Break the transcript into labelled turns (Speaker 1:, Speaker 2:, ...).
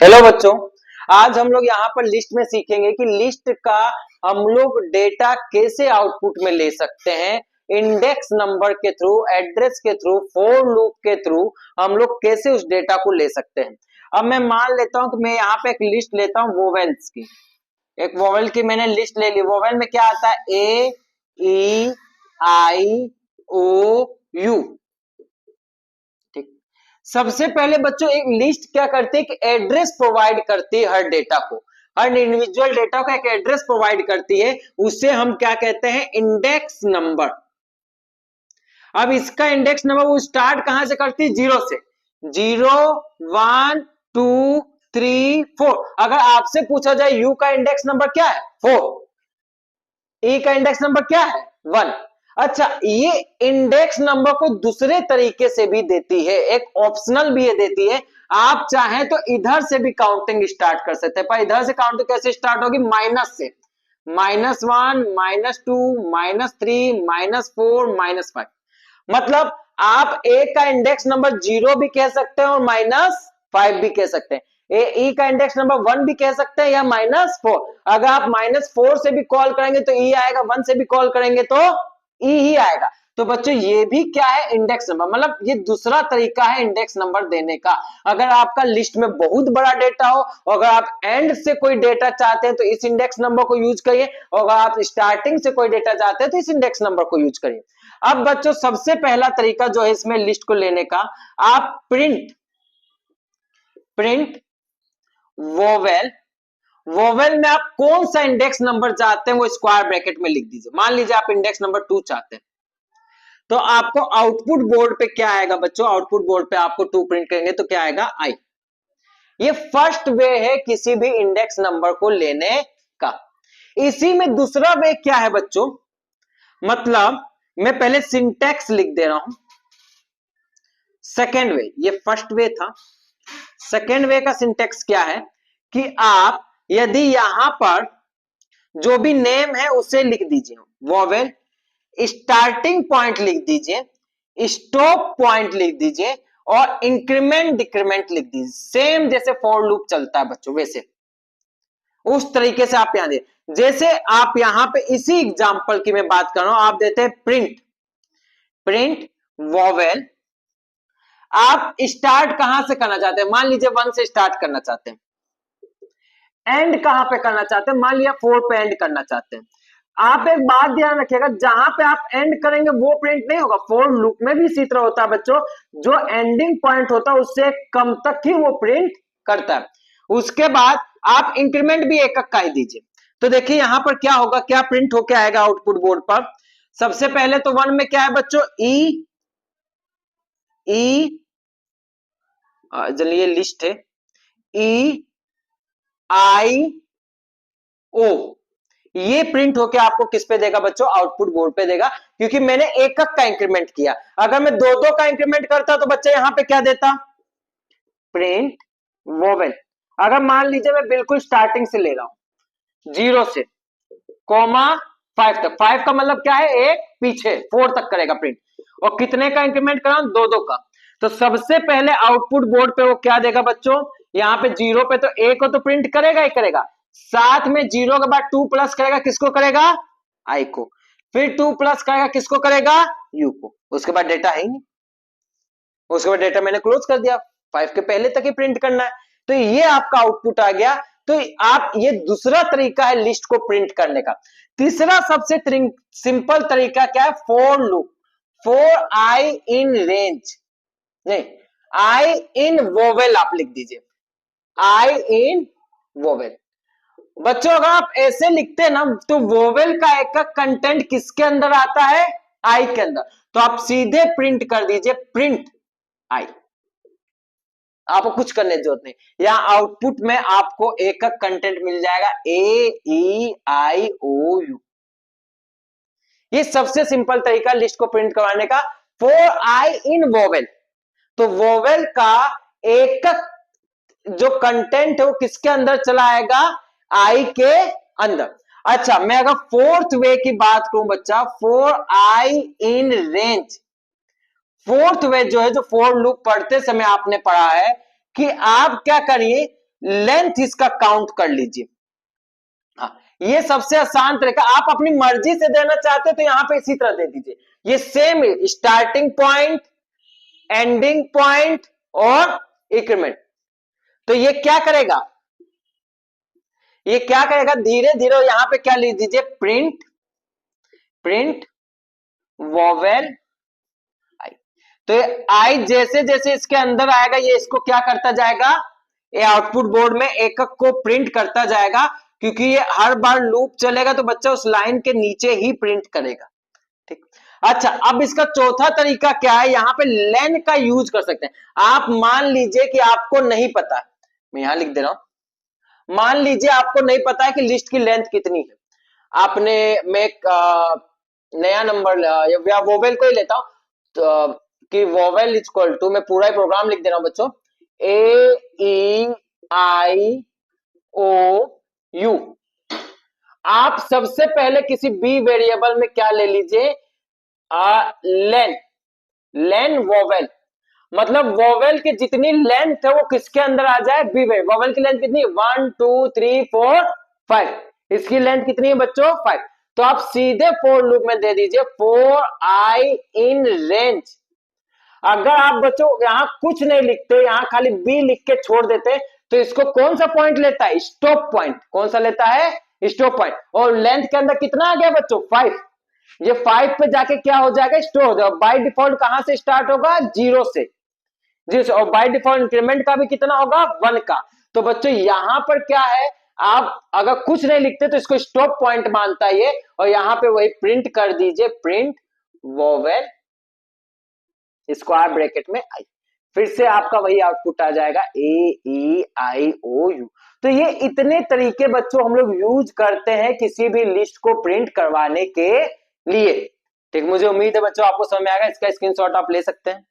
Speaker 1: Hello बच्चों। आज हम लोग यहाँ पर लिस्ट में सीखेंगे कि लिस्ट का हम लोग डेटा कैसे आउटपुट में ले सकते हैं। इंडेक्स नंबर के थ्रू, एड्रेस के थ्रू, फॉर लूप के थ्रू हम लोग कैसे उस डेटा को ले सकते हैं। अब मैं मान लेता हूं कि मैं यहाँ पे एक लिस्ट लेता हूँ वोवेल्स की। एक वोवेल की मैंने लिस्ट ले ली। वोवेल में क्या आता है? ए, ई, आई, ओ, यू। ठीक। सबसे पहले बच्चों एक लिस्ट क्या करती है कि एड्रेस प्रोवाइड करती है हर डेटा को। हर इंडिविजुअल डेटा को एक एड्रेस प्रोवाइड करती है। उसे हम क्या कहते हैं? Index number. अब इसका इंडेक्स नंबर वो स्टार्ट कहां से करती है? जीरो से। Zero, one, two, three, four. अगर आपसे पूछा जाए यू का इंडेक्स नंबर क्या है? फोर। ए का इंडेक्स नंबर क्या है? वन। अच्छा, ये इंडेक्स नंबर को दूसरे तरीके से भी देती है, एक ऑप्शनल भी ये देती है। आप चाहें तो इधर से भी काउंटिंग स्टार्ट कर सकते हैं, पर इधर से काउंटिंग कैसे स्टार्ट होगी? माइनस से। Minus one, minus two, minus three, minus four, minus five. मतलब आप ए का इंडेक्स नंबर जीरो भी कह सकते हैं और माइनस फाइव भी कह सकते हैं। ई का इंडेक्स नंबर वन भी कह सकते हैं या माइनस फोर। अगर आप माइनस फोर से भी कॉल करेंगे तो ई आएगा, वन से भी कॉल करेंगे तो ई ही आएगा। तो बच्चों ये भी क्या है? Index number. मतलब ये दूसरा तरीका है इंडेक्स नंबर देने का। अगर आपका लिस्ट में बहुत बड़ा डेटा हो और अगर आप एंड से कोई डेटा चाहते हैं तो इस इंडेक्स नंबर को यूज करिए, और अगर आप स्टार्टिंग से कोई डेटा चाहते हैं तो इस इंडेक्स नंबर को यूज करिए। अब बच्चों सबसे पहला तरीका जो है इसमें लिस्ट को लेने का, आप प्रिंट प्रिंट वोवेल। वोवेल में आप कौन सा इंडेक्स नंबर चाहते हैं वो स्क्वायर ब्रैकेट में लिख दीजिए। मान लीजिए आप इंडेक्स नंबर टू चाहते हैं, तो आपको आउटपुट बोर्ड पे क्या आएगा बच्चों? आउटपुट बोर्ड पे आपको टू प्रिंट करेंगे तो क्या आएगा? आई। ये फर्स्ट वे है किसी भी इंडेक्स नंबर को लेने का। इसी में दूसरा वे क्या है बच्चों? मतलब मैं पहले सिंटैक्स लिख दे रहा हूं। सेकेंड वे, ये फर्स्ट वे था। सेकेंड वे का सिंटैक्स क्या है कि आप यदि यहां पर जो भी नेम है उसे लिख दीजिए वोवेल, स्टार्टिंग पॉइंट लिख दीजिए, स्टॉप पॉइंट लिख दीजिए और इंक्रीमेंट डिक्रीमेंट लिख दीजिए। सेम जैसे फॉर लूप चलता है बच्चों वैसे उस तरीके से आप यहां दे। जैसे आप यहां पे इसी एग्जांपल की मैं बात कर रहा हूं, आप देते हैं प्रिंट प्रिंट वोवेल। आप स्टार्ट कहां से करना चाहते हैं? मान लीजिए वन से स्टार्ट करना चाहते हैं। एंड कहां पे करना चाहते हैं? मान लिया फोर पे एंड करना चाहते हैं। आप एक बात ध्यान रखिएगा, जहां पे आप एंड करेंगे वो प्रिंट नहीं होगा। फोर लूप में भी इसी तरह होता है बच्चों, जो एंडिंग पॉइंट होता है उससे कम तक ही वो प्रिंट करता है। उसके बाद आप इंक्रीमेंट भी एक का ही दीजिए। तो देखिए यहां पर क्या होगा, क्या प्रिंट होकर आएगा आउटपुट बोर्ड पर। सबसे पहले तो वन में क्या है बच्चों? ई, ई, चलिए लिस्ट है, ई, आई, ओ। ये प्रिंट होके आपको किस पे देगा बच्चों? आउटपुट बोर्ड पे देगा, क्योंकि मैंने एक का इंक्रीमेंट किया। अगर मैं दो दो का इंक्रीमेंट करता तो बच्चे यहां पे क्या देता? Print vowel. अगर मान लीजिए मैं बिल्कुल स्टार्टिंग से ले रहा हूं, जीरो से कॉमा फाइव तक। फाइव का मतलब क्या है? एक पीछे फोर तक करेगा प्रिंट। और कितने का इंक्रीमेंट कर रहा हूं? दो दो का। तो सबसे पहले आउटपुट बोर्ड पे वो क्या देगा बच्चों? यहां पे जीरो पे तो ए को तो प्रिंट करेगा ही करेगा, साथ में जीरो के बाद टू प्लस करेगा, किसको करेगा? आई को। फिर टू प्लस करेगा, किसको करेगा? यू को। उसके बाद डेटा है ही नहीं। उसके बाद डेटा मैंने क्लोज कर दिया, फाइव के पहले तक ही प्रिंट करना है। तो ये आपका आउटपुट आ गया। तो आप, ये दूसरा तरीका है लिस्ट को प्रिंट करने का। तीसरा सबसे सिंपल तरीका क्या है? For loop. For I in range, नहीं, आई इन वोवेल आप लिख दीजिए। आई इन वोवेल। बच्चों अगर आप ऐसे लिखते हैं ना तो वोवेल का एक का कंटेंट किसके अंदर आता है? आई के अंदर। तो आप सीधे प्रिंट कर दीजिए प्रिंट आई। आपको कुछ करने की जरूरत नहीं। यहां आउटपुट में आपको एक का कंटेंट मिल जाएगा, ए, ई, आई, ओ, यू। ये सबसे सिंपल तरीका लिस्ट को प्रिंट करवाने का, फॉर आई इन वोवेल। तो वोवेल का एक जो कंटेंट है वो किसके अंदर चला आएगा? आई के अंदर। अच्छा, मैं अगर फोर्थ वे की बात करूं बच्चा, for I in range. Fourth way जो है, जो फोर लूप पढ़ते समय आपने पढ़ा है कि आप क्या करिए, लेंथ इसका काउंट कर लीजिए। हाँ, ये सबसे आसान तरीका। आप अपनी मर्जी से देना चाहते तो यहां पे इसी तरह दे दीजिए। ये same starting point, ending point और इंक्रीमेंट। तो ये क्या करेगा, ये क्या करेगा, धीरे धीरे यहां पे क्या लिख दीजिए, प्रिंट, प्रिंट वोवेल आई। तो ये आई जैसे जैसे इसके अंदर आएगा ये इसको क्या करता जाएगा, ये आउटपुट बोर्ड में एक एक को प्रिंट करता जाएगा, क्योंकि ये हर बार लूप चलेगा तो बच्चा उस लाइन के नीचे ही प्रिंट करेगा। ठीक। अच्छा, अब इसका चौथा तरीका क्या है, यहां पे लेन का यूज कर सकते हैं। आप मान लीजिए कि आपको नहीं पता, मैं यहां लिख दे रहा हूं, मान लीजिए आपको नहीं पता है कि लिस्ट की लेंथ कितनी है। आपने, मैं एक नया नंबर या वोवेल को ही लेता हूं, तो कि वोवेल इज इक्वल टू, मैं पूरा ही प्रोग्राम लिख दे रहा हूं बच्चों, A-E-I-O-U। आप सबसे पहले किसी बी वेरिएबल में क्या ले लीजिए, लेन, लेन वोवेल, मतलब वोवेल की जितनी लेंथ है वो किसके अंदर आ जाए, बी वेरिएबल। वोवेल की लेंथ कितनी, 1 2 3 4 5, इसकी लेंथ कितनी है बच्चों, 5। तो आप सीधे फोर लूप में दे दीजिए, फोर आई इन रेंज। अगर आप बच्चों यहां कुछ नहीं लिखते, यहां खाली बी लिख के छोड़ देते, तो इसको कौन सा पॉइंट लेता है, स्टॉप पॉइंट। कौन सा लेता है, स्टॉप पॉइंट। और लेंथ के अंदर कितना आ गया बच्चों, 5। ये 5 पे जाके क्या हो जाएगा, स्टोर हो जाएगा। बाय डिफॉल्ट कहां से स्टार्ट होगा, 0 से, 0 से। और बाय डिफॉल्ट इंक्रीमेंट का भी कितना होगा, 1 का। तो बच्चों यहां पर क्या है, आप अगर कुछ नहीं लिखते तो इसको स्टॉप पॉइंट मानता है ये, और यहां पे वही प्रिंट कर दीजिए, प्रिंट वोवेल, इसको आप ब्रैकेट में आई, फिर से आपका वही आउटपुट आ जाएगा, AEIOU। तो ये इतने तरीके बच्चों हम लोग यूज करते हैं किसी भी लिस्ट को प्रिंट करवाने के लिए। ठीक, मुझे उम्मीद है बच्चों आपको समझ में आएगा। इसका स्क्रीनशॉट आप ले सकते हैं।